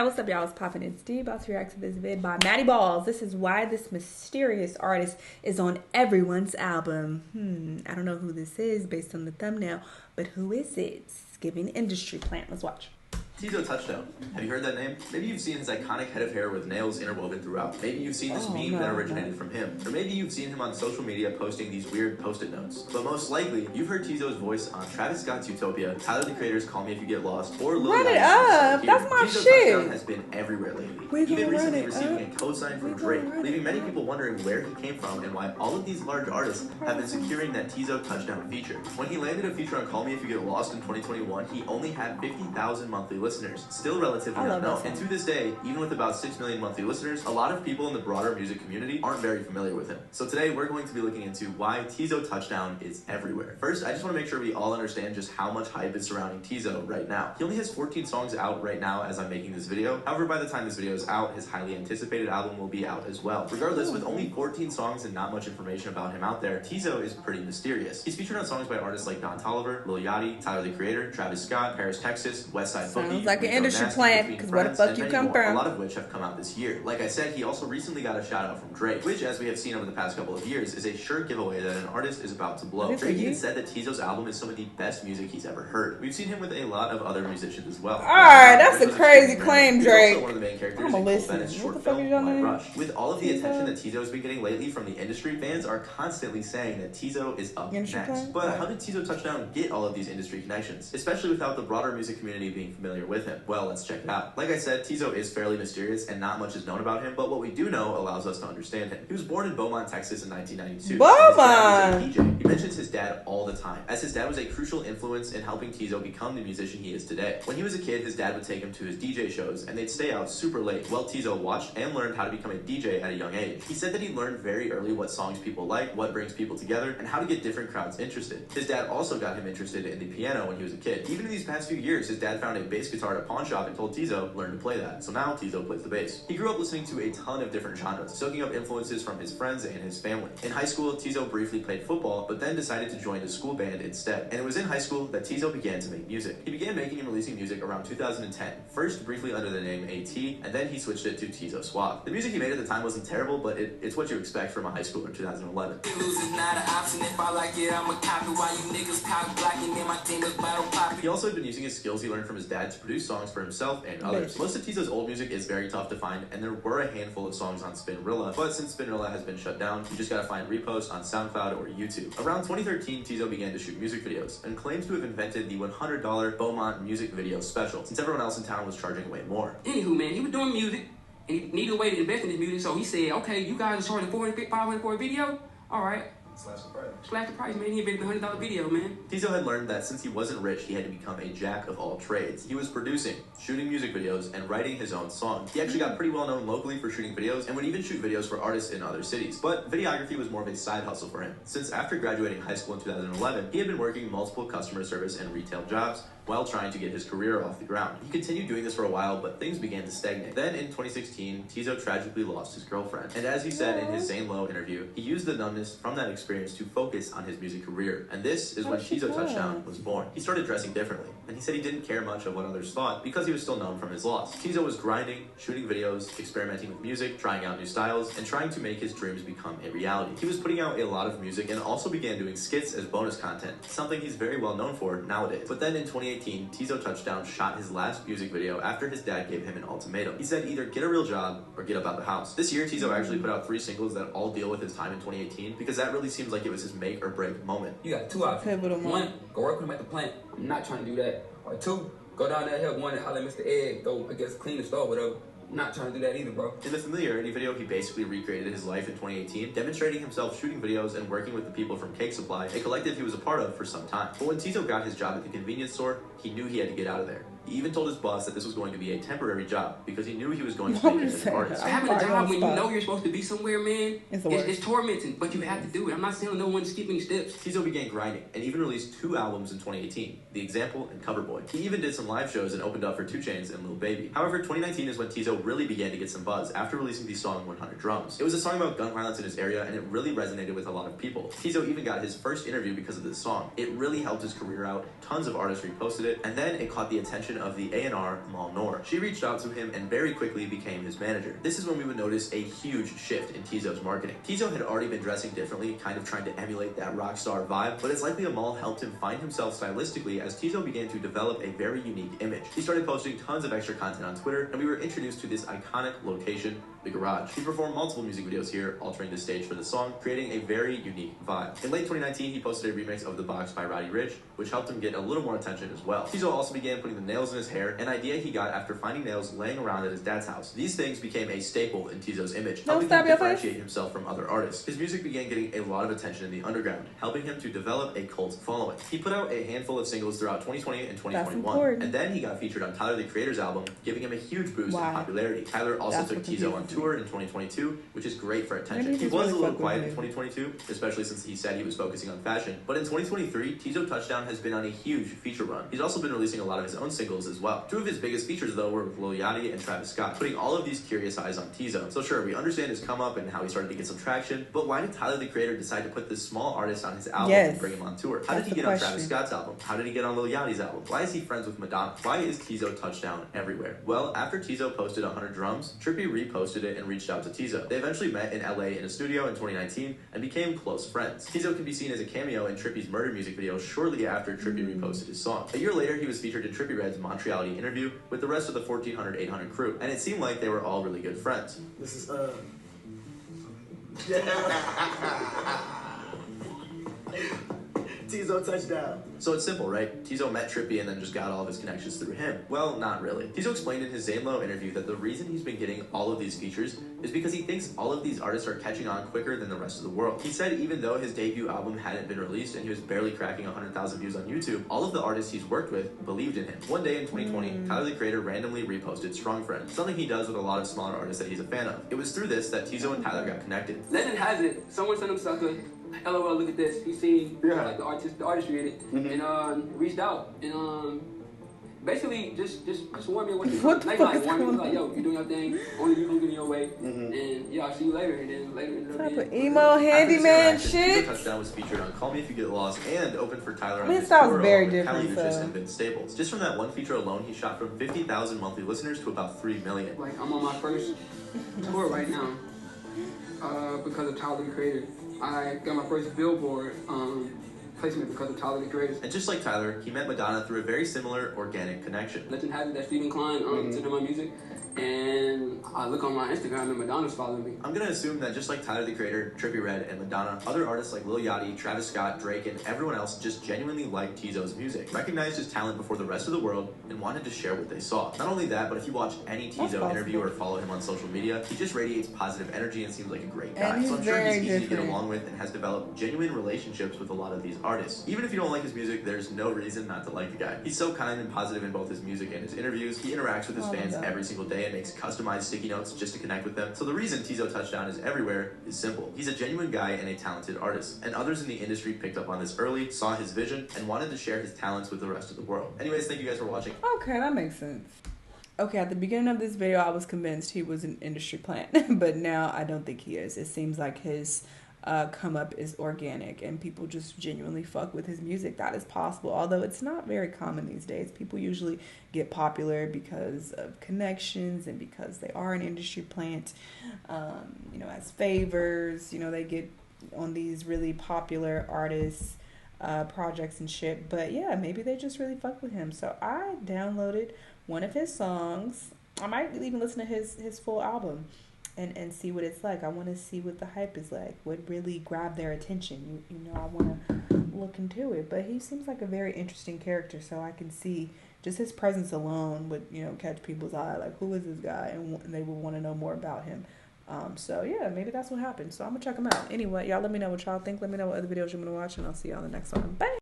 Hi, what's up, y'all? It's Poppin' and Steve. About to react to this vid by Maddie Balls. This is why this mysterious artist is on everyone's album. I don't know who this is based on the thumbnail, but who is it? It's giving industry plant. Let's watch. Tizo Touchdown. Have you heard that name? Maybe you've seen his iconic head of hair with nails interwoven throughout. Maybe you've seen this meme that originated from him. Or maybe you've seen him on social media posting these weird post-it notes. But most likely, you've heard Tizo's voice on Travis Scott's Utopia, Tyler the Creator's Call Me If You Get Lost, or Lil Run it Yachty's up! That's my Tizo shit! Touchdown has been everywhere lately. Even recently receiving a co-sign from Drake, leaving many people wondering where he came from and why all of these large artists have been securing that Tizo Touchdown feature. When he landed a feature on Call Me If You Get Lost in 2021, he only had 50,000 monthly listeners. Still relatively unknown. And to this day, even with about 6 million monthly listeners, a lot of people in the broader music community aren't very familiar with him. So today we're going to be looking into why Tizo Touchdown is everywhere. First, I just want to make sure we all understand just how much hype is surrounding Tizo right now. He only has 14 songs out right now as I'm making this video. However, by the time this video is out, his highly anticipated album will be out as well. Regardless, with only 14 songs and not much information about him out there, Tizo is pretty mysterious. He's featured on songs by artists like Don Toliver, Lil Yachty, Tyler the Creator, Travis Scott, Paris, Texas, Westside Boogie. Sounds like an industry plant, because where the fuck you come from? A lot of which have come out this year. Like I said, he also recently got a shout out from Drake, which, as we have seen over the past couple of years, is a sure giveaway that an artist is about to blow. Drake even said that Tizo's album is some of the best music he's ever heard. We've seen him with a lot of other musicians as well. Alright, that's a crazy claim, Drake. He's also one of the main characters in Cole Bennett's short film, White Rush. With all of the attention that Tizo's been getting lately from the industry, fans are constantly saying that Tizo is up next. But how did Tizo Touchdown get all of these industry connections, especially without the broader music community being familiar with him? Well, let's check it out. Like I said, Tizo is fairly mysterious and not much is known about him, but what we do know allows us to understand him. He was born in Beaumont, Texas in 1992. Beaumont! His dad was a DJ. He mentions his dad all the time, as his dad was a crucial influence in helping Tizo become the musician he is today. When he was a kid, his dad would take him to his DJ shows, and they'd stay out super late while Tizo watched and learned how to become a DJ at a young age. He said that he learned very early what songs people like, what brings people together, and how to get different crowds interested. His dad also got him interested in the piano when he was a kid. Even in these past few years, his dad found a bass guitar at a pawn shop and told Tizo, learn to play that. So now Tizo plays the bass. He grew up listening to a ton of different genres, soaking up influences from his friends and his family. In high school, Tizo briefly played football, but then decided to join the school band instead. And it was in high school that Tizo began to make music. He began making and releasing music around 2010, first briefly under the name AT, and then he switched it to Tizo Suave. The music he made at the time wasn't terrible, but it's what you expect from a high schooler in 2011. He also had been using his skills he learned from his dad to produce songs for himself and others. Most of Tizo's old music is very tough to find, and there were a handful of songs on Spinrilla, but since Spinrilla has been shut down, you just gotta find reposts on SoundCloud or YouTube. Around 2013, Tizo began to shoot music videos, and claims to have invented the $100 Beaumont music video special, since everyone else in town was charging way more. Anywho, man, he was doing music, and he needed a way to invest in his music, so he said, okay, you guys are charging $500 for a video? Alright. Slash the price, man. He invented the $100 video, man. Tizo had learned that since he wasn't rich, he had to become a jack of all trades. He was producing, shooting music videos, and writing his own songs. He actually got pretty well known locally for shooting videos, and would even shoot videos for artists in other cities. But videography was more of a side hustle for him, since after graduating high school in 2011, he had been working multiple customer service and retail jobs while trying to get his career off the ground. He continued doing this for a while, but things began to stagnate. Then in 2016, Tizo tragically lost his girlfriend. And as he said in his Zane Lowe interview, he used the numbness from that experience to focus on his music career. And this is when Tizo Touchdown was born. He started dressing differently, and he said he didn't care much of what others thought because he was still known from his loss. Tizo was grinding, shooting videos, experimenting with music, trying out new styles, and trying to make his dreams become a reality. He was putting out a lot of music and also began doing skits as bonus content, something he's very well known for nowadays. But then in 2018, Tizo Touchdown shot his last music video after his dad gave him an ultimatum. He said either get a real job or get up out the house. This year, Tizo actually put out 3 singles that all deal with his time in 2018 because that really seems like it was his make or break moment. You got 2 options. One, go work with him at the plant. I'm not trying to do that. Or 2, go down there, help one and holler at Mr. Egg, go, I guess, clean the store, whatever. Not trying to do that either, bro. In the Familiarity video, he basically recreated his life in 2018, demonstrating himself shooting videos and working with the people from Cake Supply, a collective he was a part of for some time. But when Tizo got his job at the convenience store, he knew he had to get out of there. He even told his boss that this was going to be a temporary job because he knew he was going to make it as an artist. Having a job when you know you're supposed to be somewhere, man, it's tormenting, but you have to do it. I'm not telling no one to skip any steps. Tizo began grinding and even released 2 albums in 2018, The Example and Cover Boy. He even did some live shows and opened up for 2 Chainz and Lil Baby. However, 2019 is when Tizo really began to get some buzz after releasing the song 100 Drums. It was a song about gun violence in his area, and it really resonated with a lot of people. Tizo even got his first interview because of this song. It really helped his career out, tons of artists reposted it, and then it caught the attention of the A&R Mal Noor. She reached out to him and very quickly became his manager. This is when we would notice a huge shift in Tizo's marketing. Tizo had already been dressing differently, kind of trying to emulate that rock star vibe, but it's likely Amal helped him find himself stylistically as Tizo began to develop a very unique image. He started posting tons of extra content on Twitter, and we were introduced to this iconic location, the garage. He performed multiple music videos here, altering the stage for the song, creating a very unique vibe. In late 2019, he posted a remix of The Box by Roddy Ricch, which helped him get a little more attention as well. Tizo also began putting the nails in his hair, an idea he got after finding nails laying around at his dad's house. These things became a staple in Tizo's image, helping him differentiate himself from other artists. His music began getting a lot of attention in the underground, helping him to develop a cult following. He put out a handful of singles throughout 2020 and 2021, and then he got featured on Tyler, the Creator's album, giving him a huge boost in popularity. Tyler also took Tizo on tour in 2022, which is great for attention. He was a little quiet in 2022, especially since he said he was focusing on fashion, but in 2023, Tizo Touchdown has been on a huge feature run. He's also been releasing a lot of his own singles as well. Two of his biggest features, though, were with Lil Yachty and Travis Scott, putting all of these curious eyes on Tizo. So sure, we understand his come up and how he started to get some traction, but why did Tyler, the Creator, decide to put this small artist on his album and bring him on tour? How did he get on Travis Scott's album? How did he get on Lil Yachty's album? Why is he friends with Madonna? Why is Tizo Touchdown everywhere? Well, after Tizo posted 100 drums, Trippie reposted it and reached out to Tizo. They eventually met in LA in a studio in 2019 and became close friends. Tizo can be seen as a cameo in Trippie's Murder music video shortly after Trippie reposted his song. A year later, he was featured in Trippie Redd's Montreality interview with the rest of the 1400-800 crew, and it seemed like they were all really good friends. This is Tizo Touchdown. So it's simple, right? Tizo met Trippie and then just got all of his connections through him. Well, not really. Tizo explained in his Zane Lowe interview that the reason he's been getting all of these features is because he thinks all of these artists are catching on quicker than the rest of the world. He said even though his debut album hadn't been released and he was barely cracking 100,000 views on YouTube, all of the artists he's worked with believed in him. One day in 2020, Tyler, the Creator, randomly reposted Strong Friend, something he does with a lot of smaller artists that he's a fan of. It was through this that Tizo and Tyler got connected. Legend has it, someone sent him sucker. LOL, look at this. He seen like the artistry in it, and reached out and basically just warned me what the fuck warned me like, yo, you doing your thing, only you can get in your way, and yeah, I'll see you later. And then later ended up being emo handyman shit. Tizo Touchdown was featured on Call Me If You Get Lost and opened for Tyler on his sounds tour very with different, Kelly Uchis and Vince Staples. Just from that one feature alone, he shot from 50,000 monthly listeners to about 3 million. Like I'm on my first tour right now because of Tyler, the Creator. I got my first Billboard placement because of Tyler, the Creator. And just like Tyler, he met Madonna through a very similar organic connection. Legend has it that Stephen Klein sent him my music, and I look on my Instagram and Madonna's following me. I'm gonna assume that just like Tyler, the Creator, Trippie Redd, and Madonna, other artists like Lil Yachty, Travis Scott, Drake, and everyone else just genuinely liked Tizo's music, recognized his talent before the rest of the world, and wanted to share what they saw. Not only that, but if you watch any Tizo interview or follow him on social media, he just radiates positive energy and seems like a great guy. So I'm sure he's easy to get along with and has developed genuine relationships with a lot of these artists. Even if you don't like his music, there's no reason not to like the guy. He's so kind and positive in both his music and his interviews. He interacts with his fans every single day and makes customized sticky notes just to connect with them. So the reason Tizo Touchdown is everywhere is simple. He's a genuine guy and a talented artist. And others in the industry picked up on this early, saw his vision, and wanted to share his talents with the rest of the world. Anyways, thank you guys for watching. Okay, that makes sense. Okay, at the beginning of this video, I was convinced he was an industry plant, but now I don't think he is. It seems like his come up is organic and people just genuinely fuck with his music. That is possible, although it's not very common these days. People usually get popular because of connections and because they are an industry plant, you know, as favors. You know, they get on these really popular artists projects and shit. But yeah, maybe they just really fuck with him. So I downloaded one of his songs. I might even listen to his full album and see what it's like. I want to see what the hype is like, what really grabbed their attention. You know, I want to look into it. But he seems like a very interesting character, so I can see just his presence alone would, you know, catch people's eye. Like, who is this guy? And they would want to know more about him. So yeah, maybe that's what happened. So I'm gonna check him out. Anyway, y'all let me know what y'all think. Let me know what other videos you want to watch, and I'll see y'all in the next one. Bye.